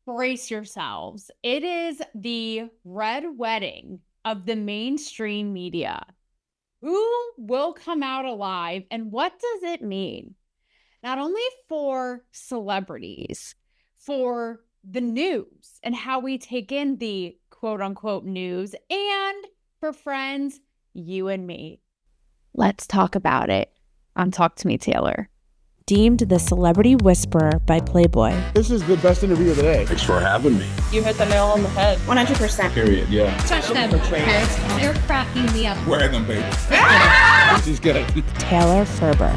brace yourselves. It is the red wedding of the mainstream media. Who will come out alive, and what does it mean? Not only for celebrities, for the news and how we take in the quote unquote news, and for friends, you and me. Let's talk about it on Talk to Me, Taylor. Deemed the celebrity whisperer by Playboy. This is the best interview of the day. Thanks for having me. You hit the nail on the head. 100%. Period, yeah. Touch them. They're cracking me up. Wear them, baby. This is good. Taylor Ferber.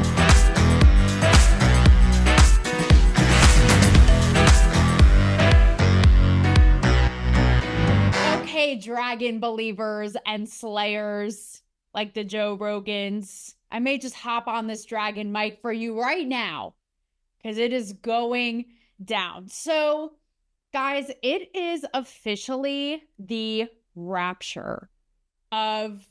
Okay, dragon believers and slayers like the Joe Rogans. I may just hop on this dragon mic for you right now because it is going down. So, guys, it is officially the rapture of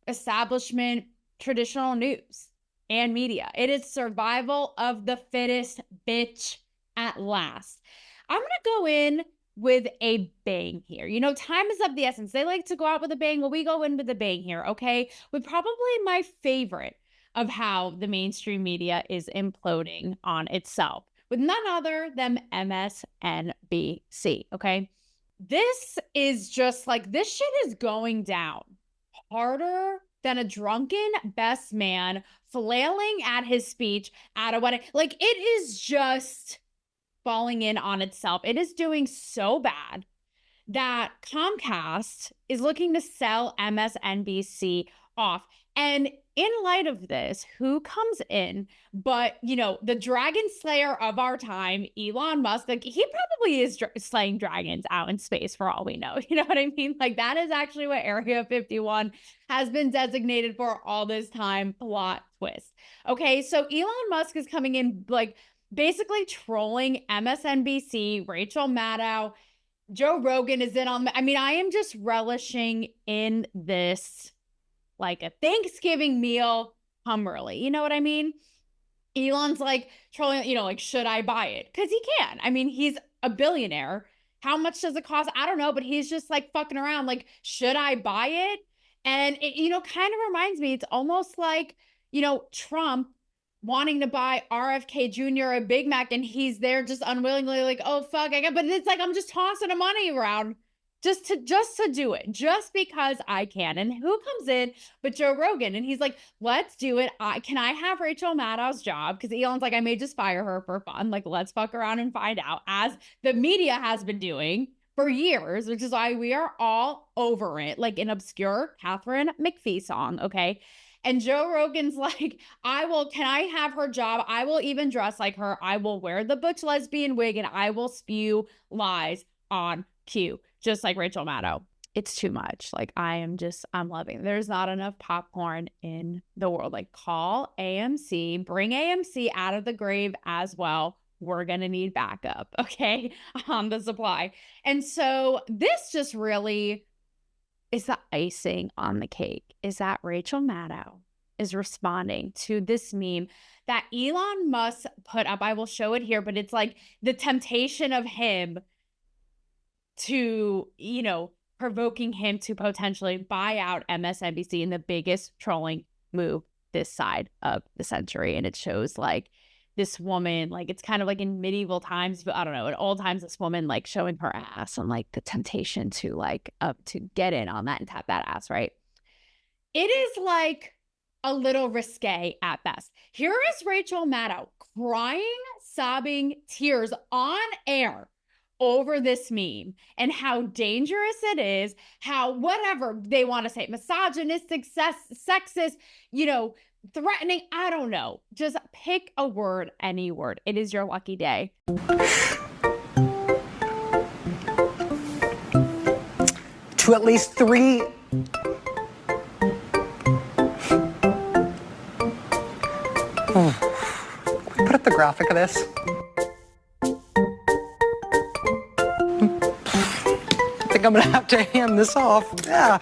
establishment traditional news and media. It is survival of the fittest, bitch, at last. I'm going to go in with a bang here. You know, time is of the essence. They like to go out with a bang. Well, we go in with a bang here, okay? With probably my favorite of how the mainstream media is imploding on itself, with none other than MSNBC, okay? This is just like, this shit is going down harder than a drunken best man flailing at his speech at a wedding. Like, it is just falling in on itself. It is doing so bad that Comcast is looking to sell MSNBC off. And in light of this, who comes in but, you know, the dragon slayer of our time, Elon Musk? Like, he probably is slaying dragons out in space for all we know. You know what I mean? Like, that is actually what Area 51 has been designated for all this time. Plot twist. Okay, so Elon Musk is coming in, like, basically trolling MSNBC, Rachel Maddow. Joe Rogan is in on, I mean, I am just relishing in this like a Thanksgiving meal come early. You know what I mean? Elon's like trolling, you know, like, should I buy it? Because he can. I mean, he's a billionaire. How much does it cost? I don't know, but he's just like fucking around. Like, should I buy it? And it, you know, kind of reminds me, it's almost like, you know, Trump wanting to buy RFK Jr. a Big Mac, and he's there just unwillingly like, oh, fuck, I got, but it's like, I'm just tossing the money around just to do it, just because I can. And who comes in but Joe Rogan? And he's like, let's do it. Can I have Rachel Maddow's job? Because Elon's like, I may just fire her for fun. Like, let's fuck around and find out, as the media has been doing for years, which is why we are all over it, like an obscure Catherine McPhee song, okay? And Joe Rogan's like, can I have her job? I will even dress like her. I will wear the butch lesbian wig, and I will spew lies on cue, just like Rachel Maddow. It's too much. Like, I'm loving it. There's not enough popcorn in the world. Like, call AMC, bring AMC out of the grave as well. We're going to need backup, okay, on the supply. And so this just really is the icing on the cake, is that Rachel Maddow is responding to this meme that Elon Musk put up. I will show it here, but it's like the temptation of him to, you know, provoking him to potentially buy out MSNBC in the biggest trolling move this side of the century. And it shows like this woman, like, it's kind of like in medieval times, but I don't know, in old times, this woman like showing her ass and like the temptation to like to get in on that and tap that ass, right? It is like a little risque at best. Here is Rachel Maddow crying, sobbing, tears on air over this meme and how dangerous it is, how whatever they want to say, misogynistic, sexist, you know, threatening, I don't know. Just pick a word, any word. It is your lucky day. To at least 3... Can we put up the graphic of this? I think I'm gonna have to hand this off. Yeah.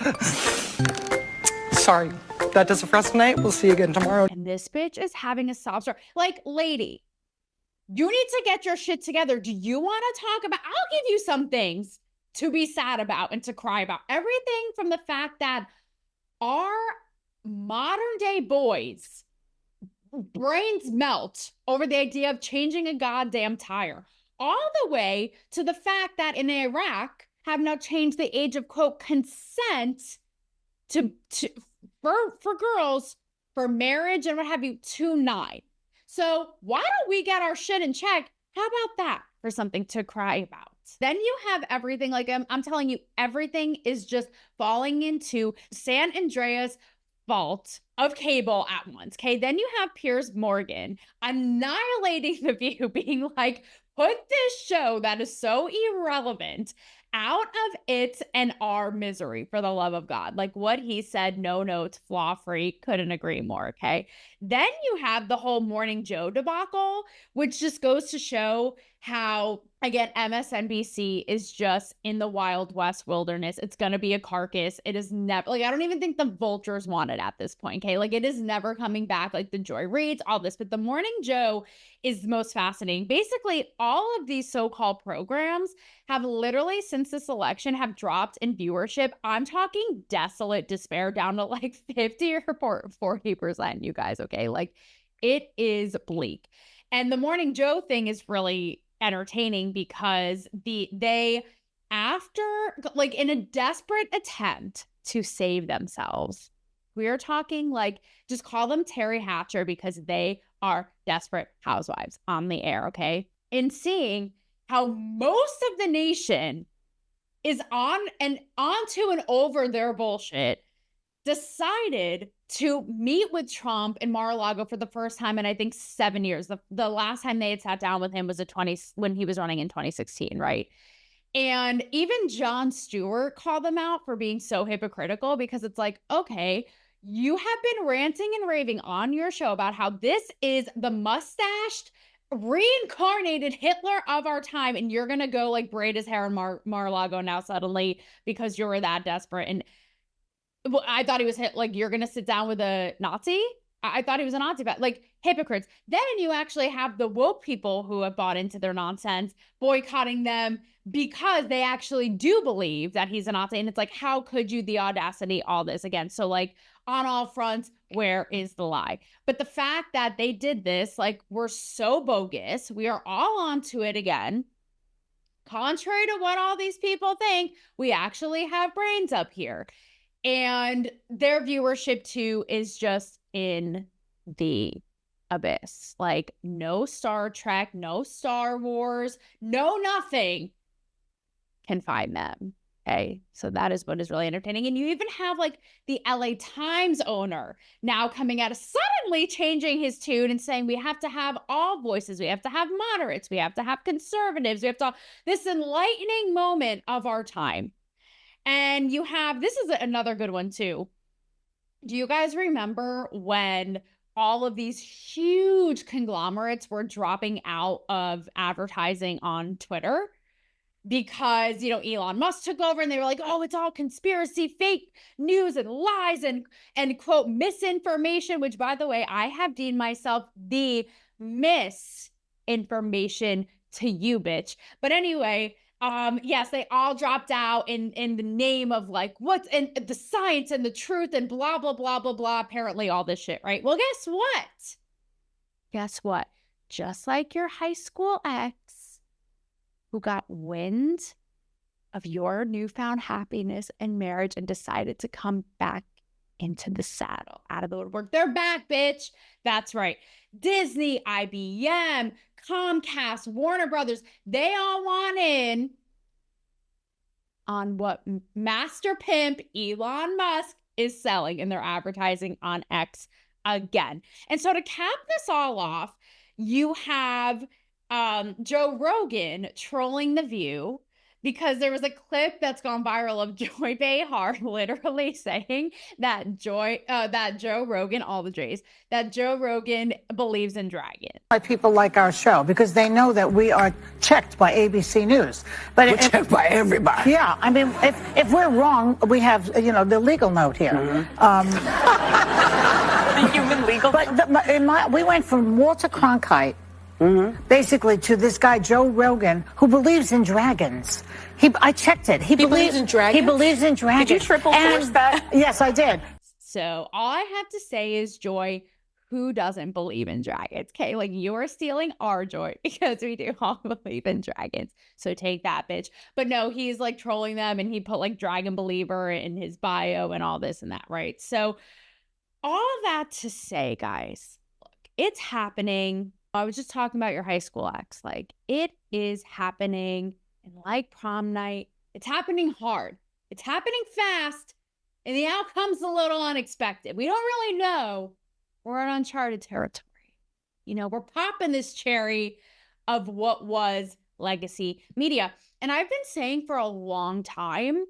Sorry. That does it for us tonight. We'll see you again tomorrow. And this bitch is having a sob story. Like, lady, You need to get your shit together. Do you want to talk about? I'll give you some things to be sad about and to cry about. Everything from the fact that our modern day boys brains melt over the idea of changing a goddamn tire, all the way to the fact that in Iraq have now changed the age of quote consent for girls for marriage and what have you to 9. So why don't we get our shit in check? How about that for something to cry about? Then you have everything, like I'm telling you, everything is just falling into San Andreas fault of cable at once. Okay. Then you have Piers Morgan annihilating The View, being like, put this show that is so irrelevant out of it and our misery, for the love of God. Like what he said, no notes, flaw free, couldn't agree more. Okay. Then you have the whole Morning Joe debacle, which just goes to show how, again, MSNBC is just in the Wild West wilderness. It's going to be a carcass. It is never, like, I don't even think the vultures want it at this point. Okay. Like it is never coming back, like the Joy Reids, all this, but the Morning Joe is most fascinating. Basically, all of these so-called programs have literally since this election have dropped in viewership. I'm talking desolate despair down to like 50 or 40%, you guys. Okay. Like it is bleak. And the Morning Joe thing is really entertaining because they after, like, in a desperate attempt to save themselves, we are talking like, just call them Terry Hatcher because they are desperate housewives on the air. Okay. In seeing how most of the nation is on and onto and over their bullshit, decided to meet with Trump in Mar-a-Lago for the first time in, I think, 7 years. The last time they had sat down with him was when he was running in 2016, right? And even Jon Stewart called them out for being so hypocritical, because it's like, okay, you have been ranting and raving on your show about how this is the mustached, reincarnated Hitler of our time, and you're going to go like braid his hair in Mar-a-Lago now suddenly because you were that desperate. And well, I thought he was like, you're going to sit down with a Nazi? I thought he was a Nazi, but like hypocrites. Then you actually have the woke people who have bought into their nonsense, boycotting them because they actually do believe that he's a Nazi. And it's like, how could you, the audacity, all this again? So like on all fronts, where is the lie? But the fact that they did this, like, we're so bogus. We are all onto it again. Contrary to what all these people think, we actually have brains up here. And their viewership too is just in the abyss. Like no Star Trek, no Star Wars, no nothing can find them. Okay. So that is what is really entertaining. And you even have like the LA Times owner now coming out, suddenly changing his tune and saying we have to have all voices. We have to have moderates. We have to have conservatives. We have to, this enlightening moment of our time. And you have, this is another good one too. Do you guys remember when all of these huge conglomerates were dropping out of advertising on Twitter? Because, you know, Elon Musk took over and they were like, oh, it's all conspiracy, fake news and lies and quote, misinformation, which, by the way, I have deemed myself the misinformation to you, bitch. But anyway, yes, they all dropped out in the name of like what's and the science and the truth and blah, blah, blah, blah, blah. Apparently all this shit, right? Well, guess what? Guess what? Just like your high school ex who got wind of your newfound happiness and marriage and decided to come back into the saddle out of the woodwork. They're back, bitch. That's right. Disney, IBM, Comcast, Warner Brothers, they all want in on what Master Pimp Elon Musk is selling in their advertising on X again. And so to cap this all off, you have Joe Rogan trolling The View because there was a clip that's gone viral of Joy Behar literally saying that Joe Rogan, all the J's, that Joe Rogan believes in dragons. People like our show because they know that we are checked by ABC News. But We're checked by everybody. Yeah, I mean, if we're wrong, we have, you know, the legal note here. Mm-hmm. The human legal note? But we went from Walter Cronkite basically to this guy, Joe Rogan, who believes in dragons. I checked it. He believes in dragons? He believes in dragons. Did you triple force that? Yes, I did. So all I have to say is, Joy, who doesn't believe in dragons? Okay, like you're stealing our joy because we do all believe in dragons. So take that, bitch. But no, he's like trolling them and he put like dragon believer in his bio and all this and that, right? So all of that to say, guys, look, it's happening. I was just talking about your high school ex. Like, it is happening. And like prom night, it's happening hard. It's happening fast. And the outcome's a little unexpected. We don't really know. We're in uncharted territory. You know, we're popping this cherry of what was legacy media. And I've been saying for a long time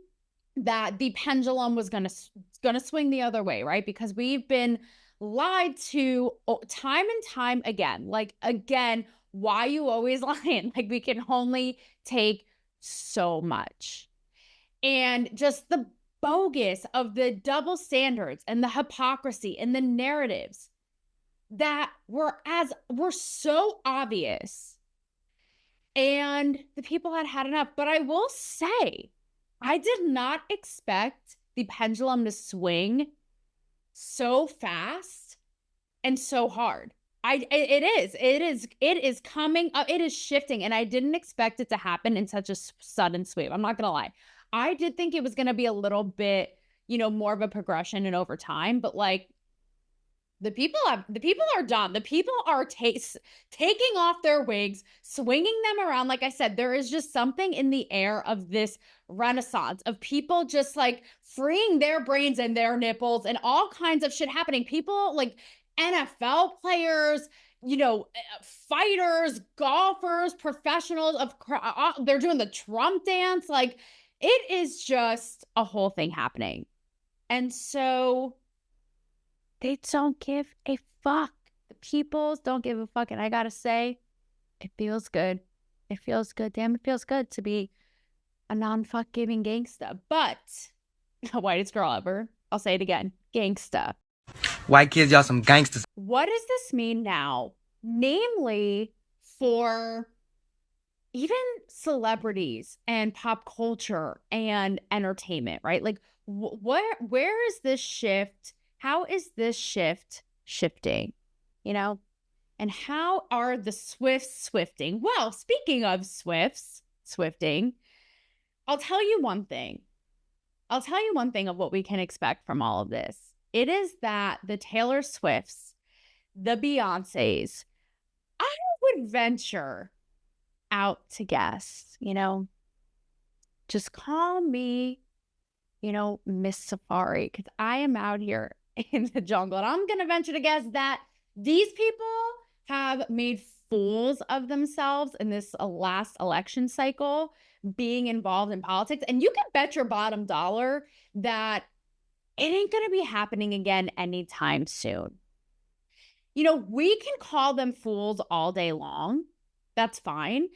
that the pendulum was going to swing the other way, right? Because we've been lied to time and time again. Like, again, why you always lying? Like, we can only take so much. And just the bogus of the double standards and the hypocrisy and the narratives that were so obvious. And the people had enough. But I will say, I did not expect the pendulum to swing so fast and so hard. It is coming up. It is shifting. And I didn't expect it to happen in such a sudden sweep. I'm not going to lie. I did think it was going to be a little bit, more of a progression and over time, but like the people are done. The people are taking off their wigs, swinging them around. Like I said, there is just something in the air of this renaissance of people just like freeing their brains and their nipples and all kinds of shit happening. People like NFL players, fighters, golfers, professionals they're doing the Trump dance. Like, it is just a whole thing happening. And so they don't give a fuck. The people don't give a fuck. And I gotta say, it feels good. It feels good. Damn, it feels good to be a non-fuck giving gangsta. But the whitest girl ever. I'll say it again. Gangsta. White kids, y'all some gangsters. What does this mean now? Namely, for even celebrities and pop culture and entertainment, right? Like, where is this shift? How is this shift shifting? And how are the Swifts swifting? Well, speaking of swifting, I'll tell you one thing. I'll tell you one thing of what we can expect from all of this. It is that the Taylor Swifts, the Beyoncés, I would venture out to guess, just call me, Miss Safari, because I am out here in the jungle. And I'm going to venture to guess that these people have made fools of themselves in this last election cycle, being involved in politics. And you can bet your bottom dollar that it ain't going to be happening again anytime soon. We can call them fools all day long. That's fine.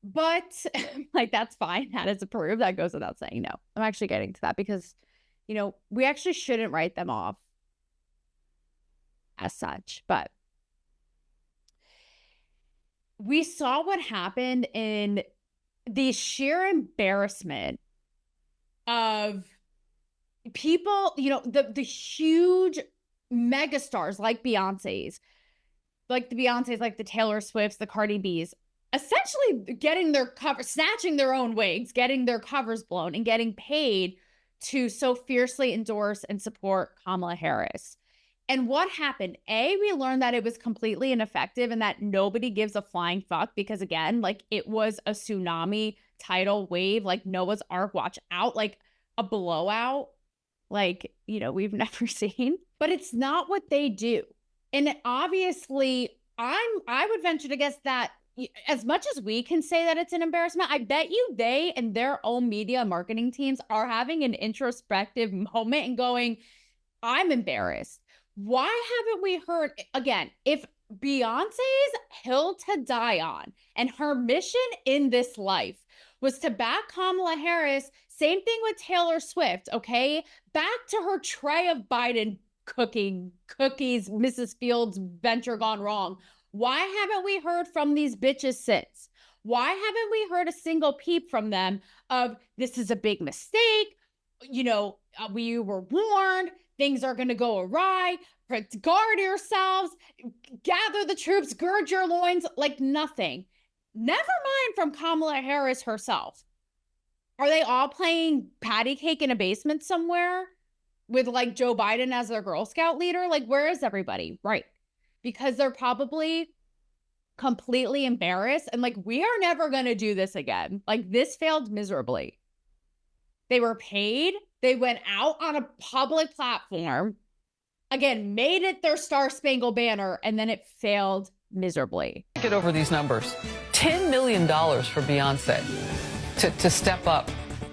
But like, that's fine. That is approved. That goes without saying. No, I'm actually getting to that because, we actually shouldn't write them off as such. But we saw what happened in the sheer embarrassment of people, the huge megastars like Beyonce's, like the Taylor Swifts, the Cardi B's, essentially getting their cover, snatching their own wigs, getting their covers blown, and getting paid to so fiercely endorse and support Kamala Harris. And what happened? We learned that it was completely ineffective and that nobody gives a flying fuck because, again, like, it was a tsunami tidal wave, like Noah's Ark, watch out, like a blowout, like, we've never seen. But it's not what they do. And obviously, I would venture to guess that as much as we can say that it's an embarrassment, I bet you they and their own media marketing teams are having an introspective moment and going, I'm embarrassed. Why haven't we heard, again, if Beyonce's hill to die on and her mission in this life was to back Kamala Harris, same thing with Taylor Swift, okay? Back to her tray of Biden cookies, Mrs. Fields' venture gone wrong. Why haven't we heard from these bitches since? Why haven't we heard a single peep from them of this is a big mistake? We were warned, things are going to go awry. Guard yourselves, gather the troops, gird your loins, like nothing. Never mind from Kamala Harris herself. Are they all playing patty cake in a basement somewhere with like Joe Biden as their Girl Scout leader? Like, where is everybody? Right. Because they're probably completely embarrassed and like, we are never going to do this again. Like, this failed miserably. They were paid. They went out on a public platform, again, made it their Star Spangled Banner, and then it failed miserably. Get over these numbers. $10 million for Beyonce to step up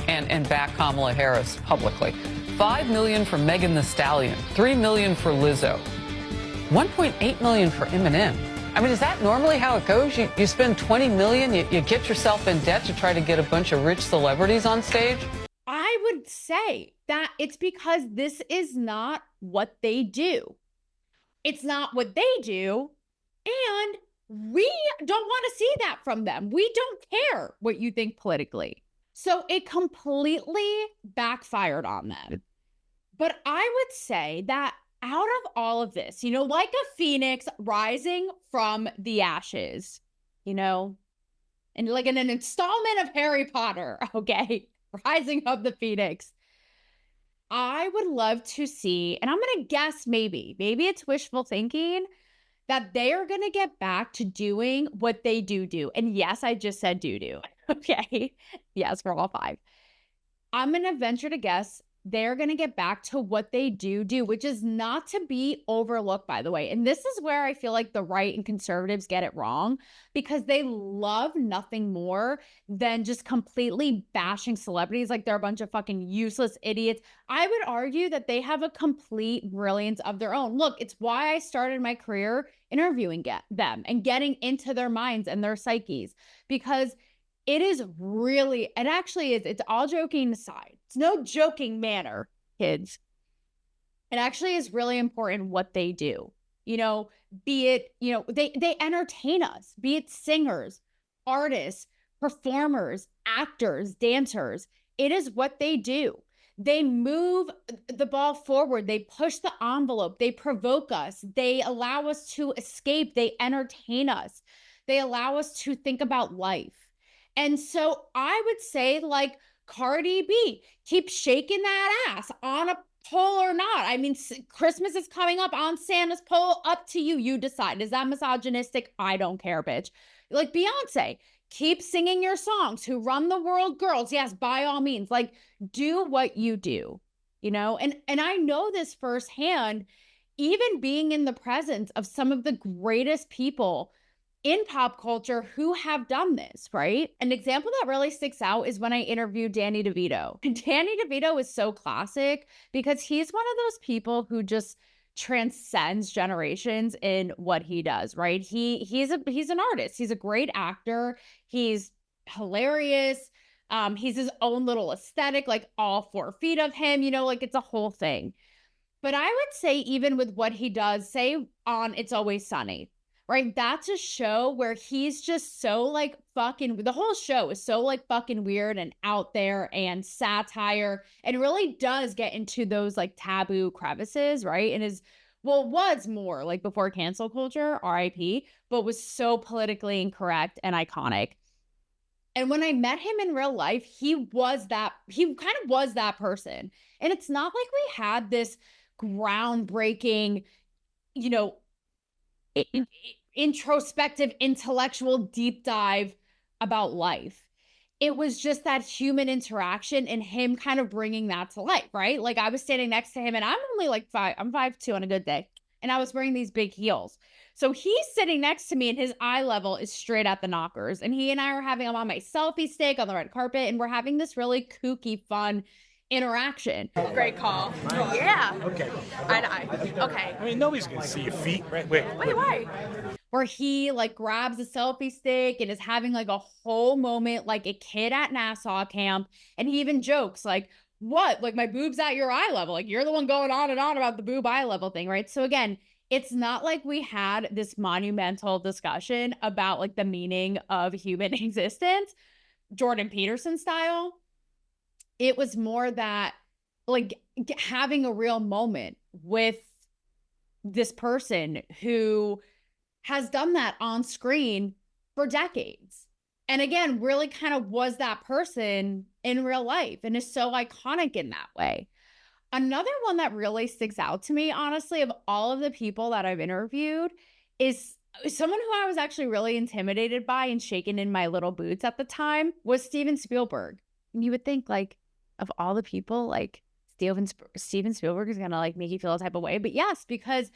and back Kamala Harris publicly. $5 million for Megan Thee Stallion. $3 million for Lizzo. $1.8 million for Eminem. I mean, is that normally how it goes? You spend $20 million, you get yourself in debt to try to get a bunch of rich celebrities on stage? I would say that it's because this is not what they do. It's not what they do. And we don't want to see that from them. We don't care what you think politically. So it completely backfired on them. But I would say that out of all of this, like a phoenix rising from the ashes, and like in an installment of Harry Potter, okay? Rising of the Phoenix. I would love to see, and I'm going to guess maybe it's wishful thinking, that they are going to get back to doing what they do. And yes, I just said do. Okay. Yes, for all five. I'm going to venture to guess they're going to get back to what they do, which is not to be overlooked, by the way. And this is where I feel like the right and conservatives get it wrong, because they love nothing more than just completely bashing celebrities like they're a bunch of fucking useless idiots. I would argue that they have a complete brilliance of their own. Look, it's why I started my career interviewing them and getting into their minds and their psyches, because it is really, it actually is, it's all joking aside. It's no joking manner, kids. It actually is really important what they do. Be it, they entertain us, be it singers, artists, performers, actors, dancers. It is what they do. They move the ball forward. They push the envelope. They provoke us. They allow us to escape. They entertain us. They allow us to think about life. And so I would say, like, Cardi B, keep shaking that ass on a pole or not. I mean, Christmas is coming up, on Santa's pole, up to you. You decide. Is that misogynistic? I don't care, bitch. Like Beyonce, keep singing your songs. Who Run the World Girls. Yes, by all means, like, do what you do, and I know this firsthand, even being in the presence of some of the greatest people in pop culture who have done this, right? An example that really sticks out is when I interviewed Danny DeVito. Danny DeVito is so classic because he's one of those people who just transcends generations in what he does, right? He's an artist. He's a great actor. He's hilarious. He's his own little aesthetic, like all 4 feet of him, like it's a whole thing. But I would say even with what he does, say on It's Always Sunny, right? That's a show where he's just so like fucking, the whole show is so like fucking weird and out there and satire, and really does get into those like taboo crevices, right? And was more like before cancel culture, RIP, but was so politically incorrect and iconic. And when I met him in real life, he kind of was that person. And it's not like we had this groundbreaking, introspective, intellectual deep dive about life. It was just that human interaction and him kind of bringing that to life, right? Like I was standing next to him and I'm only like I'm 5'2" on a good day. And I was wearing these big heels. So he's sitting next to me and his eye level is straight at the knockers. And he and I are having him on my selfie stick on the red carpet. And we're having this really kooky, fun interaction. Great call. Yeah. Okay. Okay. I mean, nobody's gonna see your feet, right? Wait, why? Where he like grabs a selfie stick and is having like a whole moment like a kid at Nassau camp. And he even jokes like, what? Like my boob's at your eye level. Like you're the one going on and on about the boob eye level thing, right? So again, it's not like we had this monumental discussion about like the meaning of human existence, Jordan Peterson style. It was more that like having a real moment with this person who has done that on screen for decades. And again, really kind of was that person in real life and is so iconic in that way. Another one that really sticks out to me, honestly, of all of the people that I've interviewed is someone who I was actually really intimidated by and shaken in my little boots at the time was Steven Spielberg. And you would think like of all the people, like Steven Spielberg is going to like make you feel a type of way. But yes, because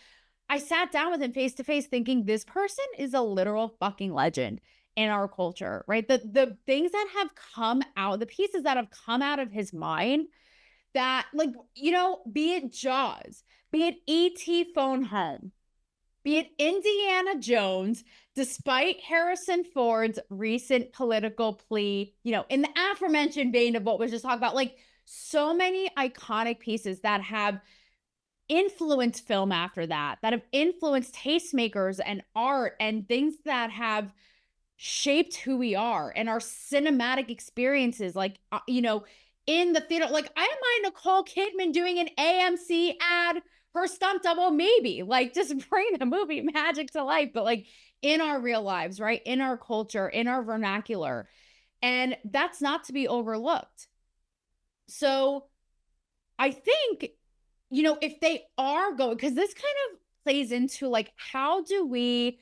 I sat down with him face to face thinking this person is a literal fucking legend in our culture, right? The things that have come out, the pieces that have come out of his mind that like, you know, be it Jaws, be it E.T. Phone Home, be it Indiana Jones, despite Harrison Ford's recent political plea, you know, in the aforementioned vein of what was just talked about, like so many iconic pieces that have influenced film after that have influenced tastemakers and art and things that have shaped who we are and our cinematic experiences, like, you know, in the theater. Like, I don't mind Nicole Kidman doing an AMC ad, her stunt double, maybe, like, just bring the movie magic to life, but like in our real lives, right? In our culture, in our vernacular. And that's not to be overlooked. So I think, you know, if they are going, because this kind of plays into like, how do we,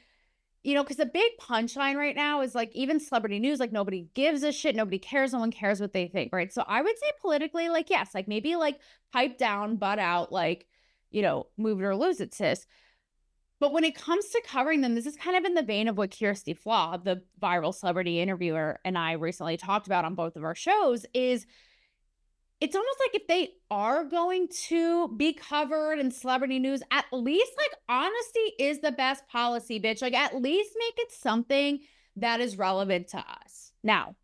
you know, because the big punchline right now is like, even celebrity news, like nobody gives a shit, nobody cares, no one cares what they think, right? So I would say politically, like, yes, like maybe like pipe down, butt out, like, you know, move it or lose it, sis. But when it comes to covering them, this is kind of in the vein of what Kirsty Flaw, the viral celebrity interviewer, and I recently talked about on both of our shows, is it's almost like if they are going to be covered in celebrity news, at least like honesty is the best policy, bitch. Like at least make it something that is relevant to us. Now,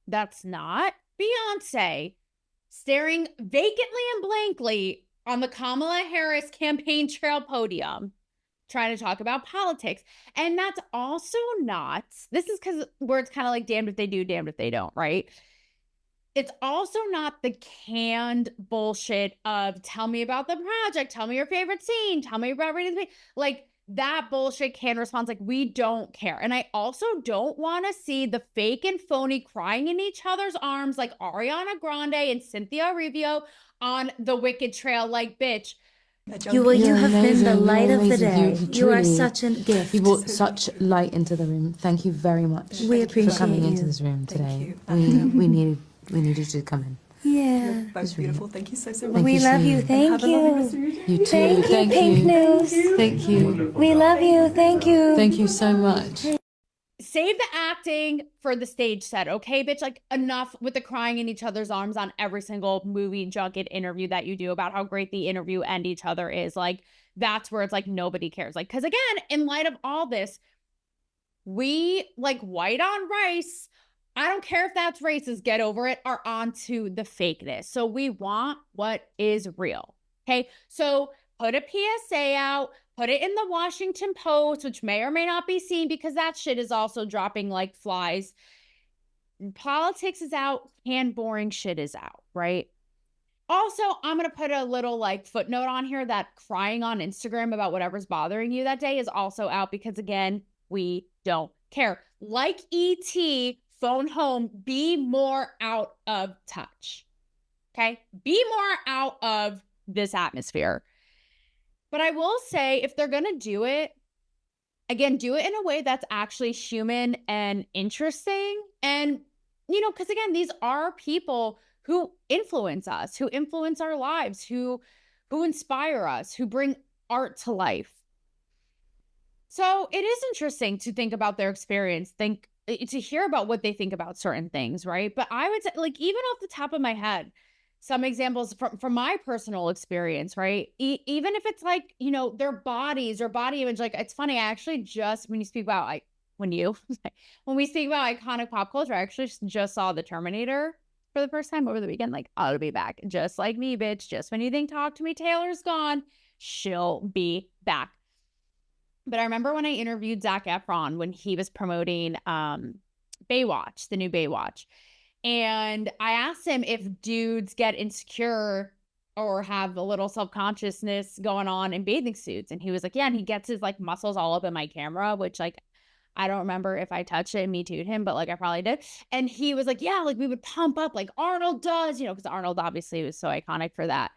that's not Beyonce staring vacantly and blankly on the Kamala Harris campaign trail podium trying to talk about politics. And that's also not, this is because where it's kind of like damned if they do, damned if they don't, right? It's also not the canned bullshit of tell me about the project, tell me your favorite scene, tell me about reading the page. Like that bullshit canned response, like we don't care. And I also don't want to see the fake and phony crying in each other's arms like Ariana Grande and Cynthia Erivo on the Wicked Trail. Like, bitch. You have been the light of the amazing. day. You are truly- such a gift. You brought such light into the room. Thank you very much We appreciate for coming you. into this room today. We needed to come in. Yeah. Both beautiful. Thank you so much. Thank We you love so you. much. Thank Have a lovely rest of you. your day. You too. Thank you, Pink News. Thank you. We love you. Thank you. Thank you so much. Save the acting for the stage set, okay, bitch? Like, enough with the crying in each other's arms on every single movie junket interview that you do about how great the interview and each other is. Like, that's where it's like nobody cares. Like, because again, in light of all this, we like white on rice. I don't care if that's racist, get over it, are onto the fakeness. So we want what is real. Okay. So put a PSA out, put it in the Washington Post, which may or may not be seen because that shit is also dropping like flies. Politics is out, canned boring shit is out, right? Also, I'm going to put a little like footnote on here that crying on Instagram about whatever's bothering you that day is also out because again, we don't care. Like ET, phone home, be more out of touch. Okay? Be more out of this atmosphere. But I will say, if they're going to do it, again, do it in a way that's actually human and interesting. And, you know, because again, these are people who influence us, who influence our lives, who inspire us, who bring art to life. So it is interesting to think about their experience, to hear about what they think about certain things, right? But I would say, like, even off the top of my head, some examples from my personal experience, right? Even if it's like, you know, their bodies or body image, like, it's funny, I actually just, when we speak about iconic pop culture, I actually just saw The Terminator for the first time over the weekend. Like, I'll be back. Just like me, bitch. Just when you think Talk to Me, Taylor's gone. she'll be back. But I remember when I interviewed Zac Efron when he was promoting Baywatch, the new Baywatch. And I asked him if dudes get insecure or have a little self-consciousness going on in bathing suits. And he was like, yeah, and he gets his like muscles all up in my camera, which like, I don't remember if I touched it and me too'd him, but like I probably did. And he was like, yeah, like we would pump up like Arnold does, you know, because Arnold obviously was so iconic for that.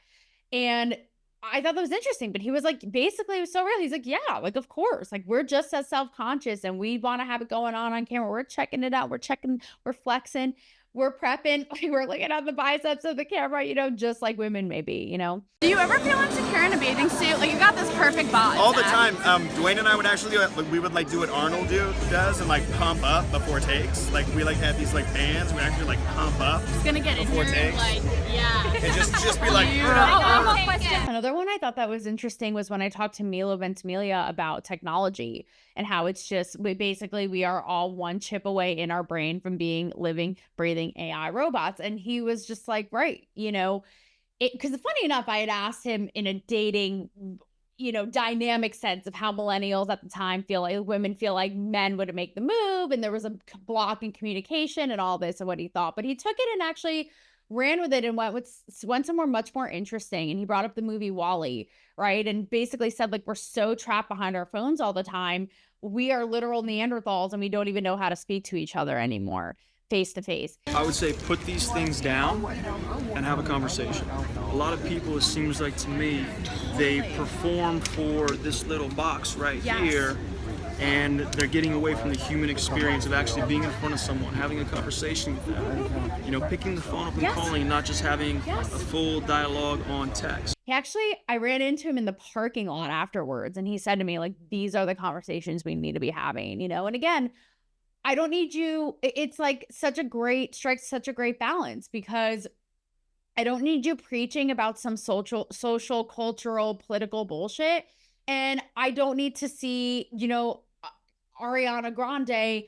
And I thought that was interesting, but he was like, basically it was so real. He's like, yeah, like, of course, like we're just as self-conscious and we want to have it going on camera. We're checking it out. We're flexing. We're prepping, we're looking at the biceps of the camera, you know, just like women maybe, you know. Do you ever feel insecure in a bathing suit? Like you got this perfect bod. All the time. Dwayne and I would actually do it. Like, we would like do what Arnold does and like pump up before takes. Like we like have these like bands. We actually like pump up. It's gonna get before in here, takes. like, yeah. And just be like. Another one I thought that was interesting was when I talked to Milo Ventimiglia about technology and how it's just we are all one chip away in our brain from being living, breathing AI robots. And he was just like, right, you know, because funny enough, I had asked him in a dating, you know, dynamic sense of how millennials at the time feel like women feel like men would make the move. And there was a block in communication and all this and what he thought. But he took it and actually ran with it and went somewhere much more interesting. And he brought up the movie WALL-E, right? And basically said, like, we're so trapped behind our phones all the time. We are literal Neanderthals and we don't even know how to speak to each other anymore, face to face. I would say put these things down and have a conversation. A lot of people, it seems like to me, they perform for this little box right here, and they're getting away from the human experience of actually being in front of someone, having a conversation with them. You know, picking the phone up and calling, not just having a full dialogue on text. I ran into him in the parking lot afterwards, and he said to me, like, these are the conversations we need to be having, you know? And again, I don't need you. It's like strikes such a great balance, because I don't need you preaching about some social, cultural, political bullshit. And I don't need to see, you know, Ariana Grande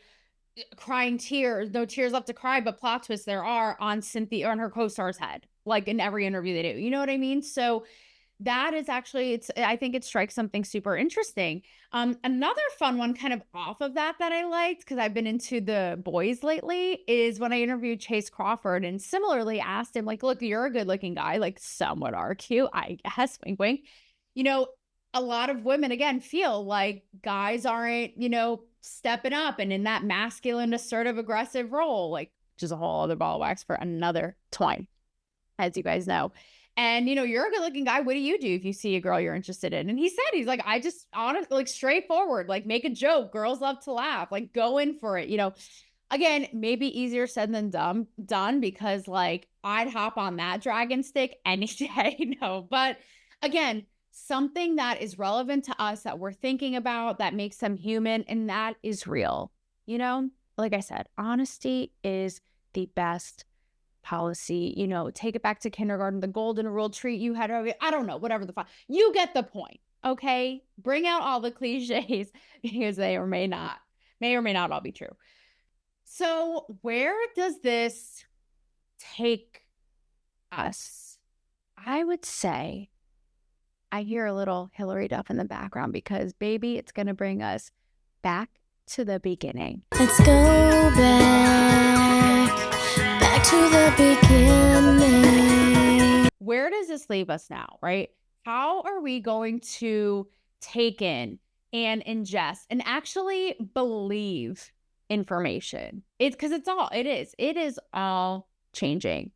crying tears, no tears left to cry, but plot twists there are on Cynthia, on her co-star's head, like in every interview they do. You know what I mean? So that is actually, I think it strikes something super interesting. Another fun one kind of off of that I liked, because I've been into the boys lately, is when I interviewed Chase Crawford and similarly asked him, like, look, you're a good looking guy, like some would argue, I guess, wink, wink. You know, a lot of women, again, feel like guys aren't, you know, stepping up and in that masculine, assertive, aggressive role, like, which is a whole other ball of wax for another time, as you guys know. And, you know, you're a good looking guy. What do you do if you see a girl you're interested in? And he said, he's like, I just honestly, like, straightforward, like, make a joke. Girls love to laugh, like, go in for it. You know, again, maybe easier said than done, because like I'd hop on that dragon stick any day. No, but again, something that is relevant to us, that we're thinking about, that makes them human, and that is real. You know, like I said, honesty is the best policy. You know, take it back to kindergarten, the golden rule, treat you had, I don't know, whatever the fuck. You get the point, okay? Bring out all the cliches, because they may or may not all be true. So where does this take us? I would say, I hear a little Hillary Duff in the background, because baby, it's going to bring us back to the beginning. Let's go back to the beginning. Where does this leave us now, right? How are we going to take in and ingest and actually believe information? It is all changing.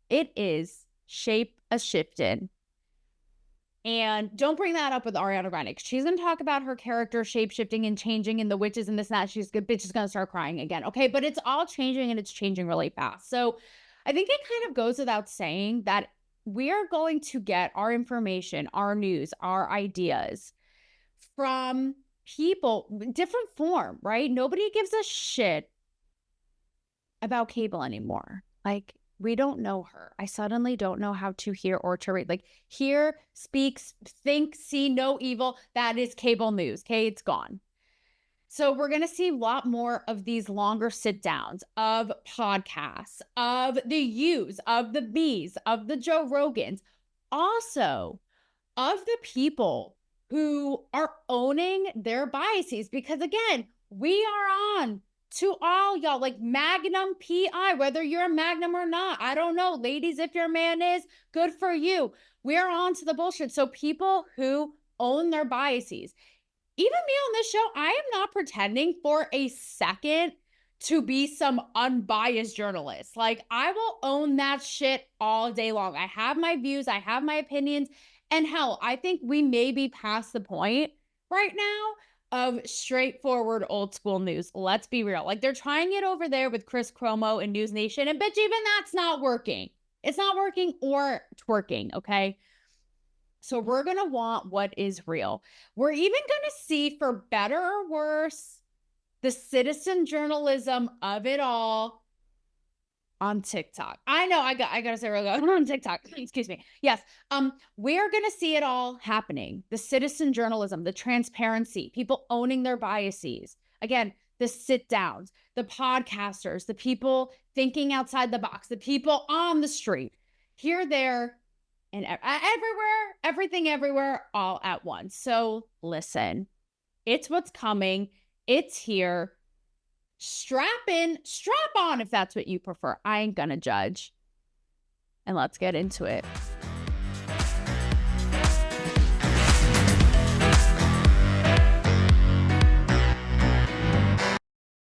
It is shape-a-shifting. And don't bring that up with Ariana Grande, because she's going to talk about her character shape-shifting and changing and the witches and this and that. Bitch is going to start crying again. Okay, but it's all changing, and it's changing really fast. So I think it kind of goes without saying that we are going to get our information, our news, our ideas from people, different form, right? Nobody gives a shit about cable anymore. Like, we don't know her. I suddenly don't know how to hear or to read. Like, hear, speak, think, see, know evil. That is cable news. Okay, it's gone. So we're going to see a lot more of these longer sit downs, of podcasts, of the U's, of the B's, of the Joe Rogans. Also, of the people who are owning their biases. Because again, we are on to all y'all, like Magnum PI, whether you're a Magnum or not. I don't know. Ladies, if your man is, good for you. We're on to the bullshit. So people who own their biases, even me on this show, I am not pretending for a second to be some unbiased journalist. Like, I will own that shit all day long. I have my views, I have my opinions, and hell, I think we may be past the point right now of straightforward old school news. Let's be real. Like, they're trying it over there with Chris Cuomo and News Nation, and bitch, even that's not working. It's not working or twerking, okay? So we're going to want what is real. We're even going to see, for better or worse, the citizen journalism of it all on TikTok. I know I gotta say real on TikTok. Excuse me. Yes. We're gonna see it all happening. The citizen journalism, the transparency, people owning their biases. Again, the sit downs, the podcasters, the people thinking outside the box, the people on the street, here, there, and everywhere, everything, everywhere, all at once. So listen, it's what's coming. It's here. Strap in, strap on if that's what you prefer. I ain't gonna judge. And let's get into it.